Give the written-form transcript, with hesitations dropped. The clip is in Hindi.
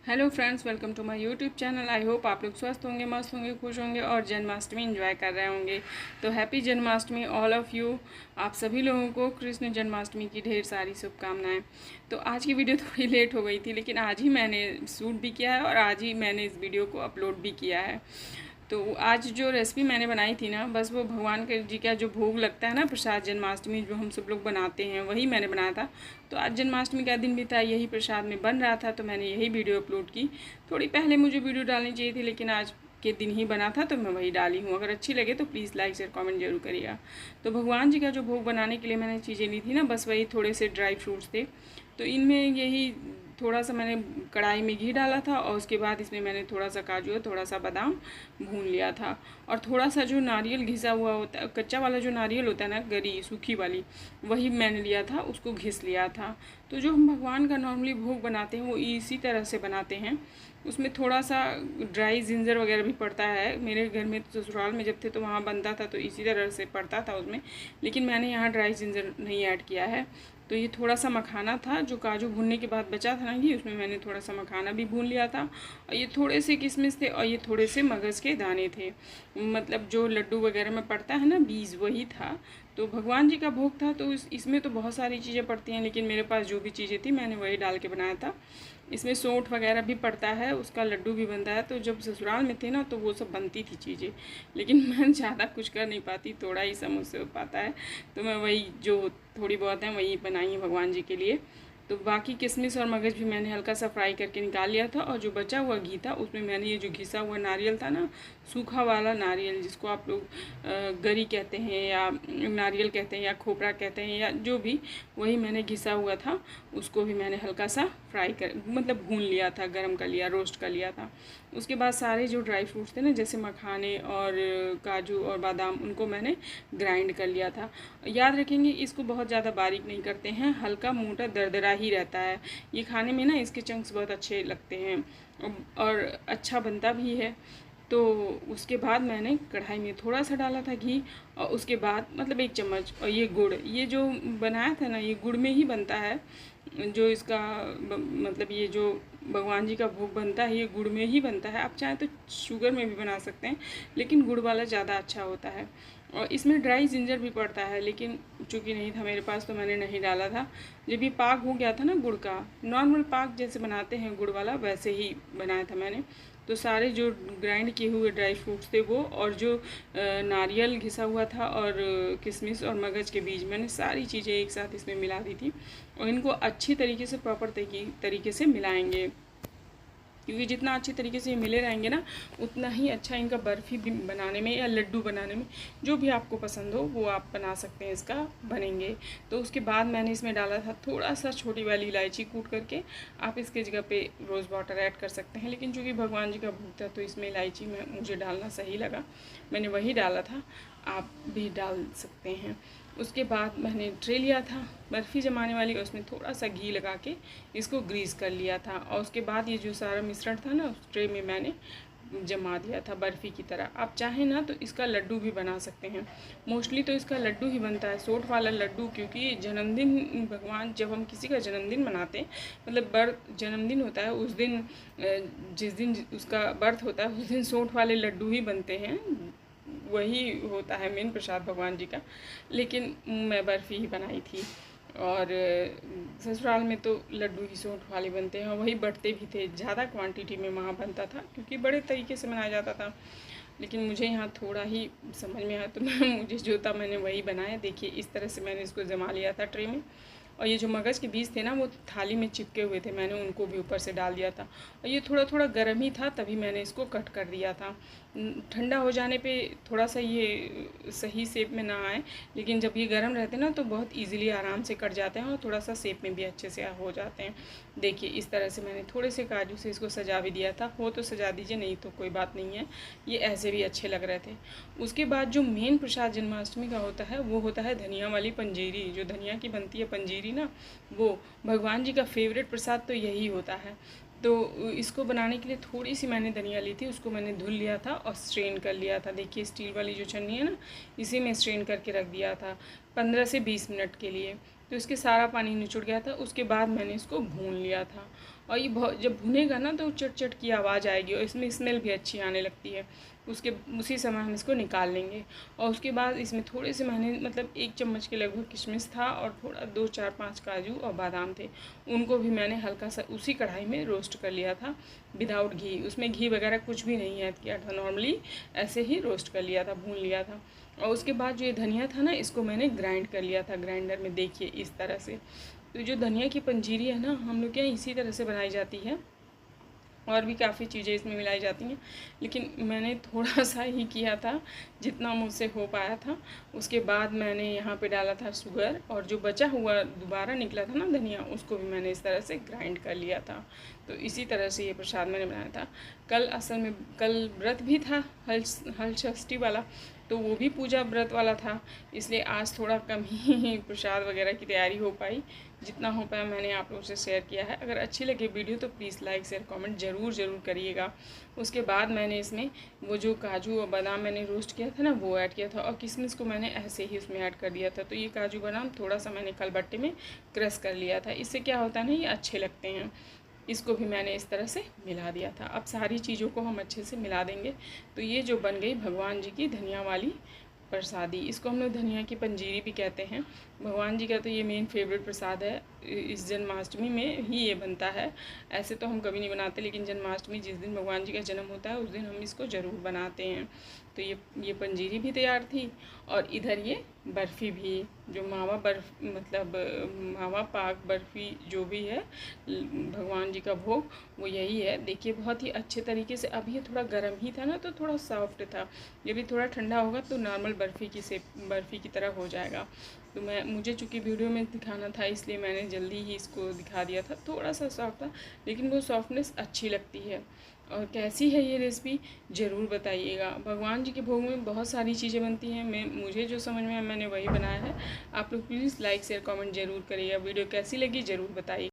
Hello friends, welcome to my YouTube channel. I hope आप लोग स्वस्थ होंगे, मस्त होंगे, खुश होंगे और जन्माष्टमी एंजॉय कर रहे होंगे। तो happy Janmashtami all of you. आप सभी लोगों को कृष्ण जन्माष्टमी की ढेर सारी शुभकामनाएं। तो आज की वीडियो थोड़ी लेट हो गई थी, लेकिन आज ही मैंने शूट भी किया है और आज ही मैंने इस वीडियो को अपलोड भी किया है। तो आज जो रेसिपी मैंने बनाई थी ना, बस वो भगवान के जी का जो भोग लगता है ना, प्रसाद जन्माष्टमी जो हम सब लोग बनाते हैं, वही मैंने बनाया था। तो आज जन्माष्टमी का दिन भी था, यही प्रसाद में बन रहा था, तो मैंने यही वीडियो अपलोड की। थोड़ी पहले मुझे वीडियो डालनी चाहिए थी, लेकिन आज के दिन ही बना था तो मैं वही डाली हूँ। अगर अच्छी लगे तो प्लीज़ लाइक शेयर कमेंट जरूर करिएगा। तो भगवान जी का जो भोग बनाने के लिए मैंने चीज़ें ली थी ना, बस वही थोड़े से ड्राई फ्रूट्स थे। तो इनमें यही थोड़ा सा मैंने कढ़ाई में घी डाला था और उसके बाद इसमें मैंने थोड़ा सा काजू और थोड़ा सा बादाम भून लिया था। और थोड़ा सा जो नारियल घिसा हुआ होता है, कच्चा वाला जो नारियल होता है ना, गरी सूखी वाली, वही मैंने लिया था, उसको घिस लिया था। तो जो हम भगवान का नॉर्मली भोग बनाते हैं वो इसी तरह से बनाते हैं। उसमें थोड़ा सा ड्राई जिंजर वगैरह भी पड़ता है। मेरे घर में तो ससुराल में जब थे तो वहाँ बनता था, तो इसी तरह से पड़ता था उसमें, लेकिन मैंने यहाँ ड्राई जिंजर नहीं ऐड किया है। तो ये थोड़ा सा मखाना था जो काजू भूनने के बाद बचा था ना घी, उसमें मैंने थोड़ा सा मखाना भी भून लिया था। और ये थोड़े से किशमिश थे और ये थोड़े से मगज़ के दाने थे, मतलब जो लड्डू वगैरह में पड़ता है ना बीज, वही था। तो भगवान जी का भोग था तो इसमें तो बहुत सारी चीज़ें पड़ती हैं, लेकिन मेरे पास जो भी चीज़ें थी मैंने वही डाल के बनाया था। इसमें सौंठ वगैरह भी पड़ता है, उसका लड्डू भी बनता है। तो जब ससुराल में थे ना तो वो सब बनती थी चीज़ें, लेकिन मैं ज़्यादा कुछ कर नहीं पाती, थोड़ा ही सब मुझसे हो पाता है। तो मैं वही जो थोड़ी बहुत है वही बनाई है भगवान जी के लिए। तो बाकी किशमिश और मगज़ भी मैंने हल्का सा फ्राई करके निकाल लिया था। और जो बचा हुआ घी था उसमें मैंने ये जो घिसा हुआ नारियल था ना, सूखा वाला नारियल जिसको आप लोग गरी कहते हैं या नारियल कहते हैं या खोपरा कहते हैं या जो भी, वही मैंने घिसा हुआ था। उसको भी मैंने हल्का सा फ्राई कर मतलब भून लिया था, गरम कर लिया, रोस्ट कर लिया था। उसके बाद सारे जो ड्राई फ्रूट्स थे ना, जैसे मखाने और काजू और बादाम, उनको मैंने ग्राइंड कर लिया था। याद रखेंगे इसको बहुत ज़्यादा बारीक नहीं करते हैं, हल्का मोटा दरदरा ही रहता है। ये खाने में ना इसके चंक्स बहुत अच्छे लगते हैं और अच्छा बनता भी है। तो उसके बाद मैंने कढ़ाई में थोड़ा सा डाला था घी, और उसके बाद मतलब 1 चम्मच। और ये गुड़, ये जो बनाया था ना, ये गुड़ में ही बनता है। जो इसका मतलब ये जो भगवान जी का भोग बनता है, ये गुड़ में ही बनता है। आप चाहें तो शुगर में भी बना सकते हैं, लेकिन गुड़ वाला ज़्यादा अच्छा होता है। और इसमें ड्राई जिंजर भी पड़ता है, लेकिन चूँकि नहीं था मेरे पास तो मैंने नहीं डाला था। जब ये पाक हो गया था ना गुड़ का, नॉर्मल पाक जैसे बनाते हैं गुड़ वाला, वैसे ही बनाया था मैंने। तो सारे जो ग्राइंड किए हुए ड्राई फ्रूट्स थे वो, और जो नारियल घिसा हुआ था और किशमिश और मगज़ के बीज, मैंने सारी चीज़ें एक साथ इसमें मिला दी थी। और इनको अच्छी तरीके से प्रॉपर तरीके से मिलाएंगे, क्योंकि जितना अच्छी तरीके से ये मिले रहेंगे ना, उतना ही अच्छा इनका बर्फ़ी भी बनाने में या लड्डू बनाने में, जो भी आपको पसंद हो वो आप बना सकते हैं, इसका बनेंगे। तो उसके बाद मैंने इसमें डाला था थोड़ा सा छोटी वाली इलायची कूट करके। आप इसके जगह पे रोज़ वाटर ऐड कर सकते हैं, लेकिन चूँकि भगवान जी का भोग था तो इसमें इलायची में मुझे डालना सही लगा, मैंने वही डाला था। आप भी डाल सकते हैं। उसके बाद मैंने ट्रे लिया था बर्फ़ी जमाने वाली, और उसमें थोड़ा सा घी लगा के इसको ग्रीस कर लिया था। और उसके बाद ये जो सारा मिश्रण था ना, उस ट्रे में मैंने जमा दिया था बर्फ़ी की तरह। आप चाहें ना तो इसका लड्डू भी बना सकते हैं। मोस्टली तो इसका लड्डू ही बनता है, सोंठ वाला लड्डू, क्योंकि जन्मदिन, भगवान जब हम किसी का जन्मदिन मनाते हैं, मतलब जन्मदिन होता है उस दिन, जिस दिन उसका बर्थ होता है उस दिन सोंठ वाले लड्डू ही बनते हैं, वही होता है मेन प्रसाद भगवान जी का। लेकिन मैं बर्फ़ी ही बनाई थी। और ससुराल में तो लड्डू ही सौंठ वाले बनते हैं, और वही बटते भी थे, ज़्यादा क्वांटिटी में वहाँ बनता था क्योंकि बड़े तरीके से बनाया जाता था। लेकिन मुझे यहाँ थोड़ा ही समझ में आया तो मुझे जो था मैंने वही बनाया। देखिए इस तरह से मैंने इसको जमा लिया था ट्रे में। और ये जो मगज़ के बीज थे ना, वो थाली में चिपके हुए थे, मैंने उनको भी ऊपर से डाल दिया था। और ये थोड़ा थोड़ा गर्म ही था, तभी मैंने इसको कट कर दिया था। ठंडा हो जाने पे थोड़ा सा ये सही शेप में ना आए, लेकिन जब ये गर्म रहते हैं ना तो बहुत इजीली आराम से कट जाते हैं और थोड़ा सा शेप में भी अच्छे से हो जाते हैं। देखिए इस तरह से मैंने थोड़े से काजू से इसको सजा भी दिया था। हो तो सजा दीजिए, नहीं तो कोई बात नहीं है, ये ऐसे भी अच्छे लग रहे थे। उसके बाद जो मेन प्रसाद जन्माष्टमी का होता है वो होता है धनिया वाली पंजीरी, जो धनिया की बनती है पंजीरी ना, वो भगवान जी का फेवरेट प्रसाद तो यही होता है। तो इसको बनाने के लिए थोड़ी सी मैंने धनिया ली थी, उसको मैंने धुल लिया था और स्ट्रेन कर लिया था। देखिए स्टील वाली जो छन्नी है ना, इसी में स्ट्रेन करके रख दिया था 15 से 20 मिनट के लिए। तो इसके सारा पानी निचुड़ गया था। उसके बाद मैंने इसको भून लिया था। और ये बहुत जब भुनेगा ना तो चट चट की आवाज़ आएगी और इसमें स्मेल भी अच्छी आने लगती है। उसी समय हम इसको निकाल लेंगे। और उसके बाद इसमें थोड़े से मैंने मतलब 1 चम्मच के लगभग किशमिश था और थोड़ा 2 4 5 काजू और बादाम थे, उनको भी मैंने हल्का सा उसी कढ़ाई में रोस्ट कर लिया था विदाउट घी। उसमें घी वगैरह कुछ भी नहीं ऐड किया था, नॉर्मली ऐसे ही रोस्ट कर लिया था, भून लिया था। और उसके बाद जो ये धनिया था ना, इसको मैंने ग्राइंड कर लिया था ग्राइंडर में, देखिए इस तरह से। तो जो धनिया की पंजीरी है ना, हम लोग के यहाँ इसी तरह से बनाई जाती है, और भी काफ़ी चीज़ें इसमें मिलाई जाती हैं, लेकिन मैंने थोड़ा सा ही किया था जितना मुझसे हो पाया था। उसके बाद मैंने यहाँ पे डाला था शुगर, और जो बचा हुआ दोबारा निकला था ना धनिया, उसको भी मैंने इस तरह से ग्राइंड कर लिया था। तो इसी तरह से ये प्रसाद मैंने बनाया था। कल असल में कल व्रत भी था, हल षष्ठी वाला, तो वो भी पूजा व्रत वाला था, इसलिए आज थोड़ा कम ही प्रसाद वगैरह की तैयारी हो पाई। जितना हो पाया मैंने आप लोगों से शेयर किया है। अगर अच्छी लगे वीडियो तो प्लीज़ लाइक शेयर कमेंट ज़रूर करिएगा। उसके बाद मैंने इसमें वो जो काजू और बादाम मैंने रोस्ट किया था ना, वो ऐड किया था, और किशमिश को मैंने ऐसे ही उसमें ऐड कर दिया था। तो ये काजू बादाम थोड़ा सा मैंने कलबट्टे में क्रश कर लिया था। इससे क्या होता है ना, ये अच्छे लगते हैं। इसको भी मैंने इस तरह से मिला दिया था। अब सारी चीज़ों को हम अच्छे से मिला देंगे। तो ये जो बन गई भगवान जी की धनिया वाली प्रसादी, इसको हम लोग धनिया की पंजीरी भी कहते हैं। भगवान जी का तो ये मेन फेवरेट प्रसाद है, इस जन्माष्टमी में ही ये बनता है। ऐसे तो हम कभी नहीं बनाते, लेकिन जन्माष्टमी जिस दिन भगवान जी का जन्म होता है उस दिन हम इसको ज़रूर बनाते हैं। तो ये पंजीरी भी तैयार थी, और इधर ये बर्फ़ी भी, जो मावा बर्फ़ मतलब मावा पाक बर्फ़ी जो भी है भगवान जी का भोग, वो यही है। देखिए बहुत ही अच्छे तरीके से, अभी ये थोड़ा गर्म ही था ना तो थोड़ा सॉफ्ट था, ये भी थोड़ा ठंडा होगा तो नॉर्मल बर्फ़ी की तरह हो जाएगा। तो मुझे चूँकि वीडियो में दिखाना था, इसलिए मैंने जल्दी ही इसको दिखा दिया था। थोड़ा सा सॉफ्ट था, लेकिन वो सॉफ्टनेस अच्छी लगती है। और कैसी है ये रेसिपी ज़रूर बताइएगा। भगवान जी के भोग में बहुत सारी चीज़ें बनती हैं, मुझे जो समझ में आया मैंने वही बनाया है। आप लोग प्लीज़ लाइक शेयर कमेंट ज़रूर करिएगा। वीडियो कैसी लगी ज़रूर बताइए।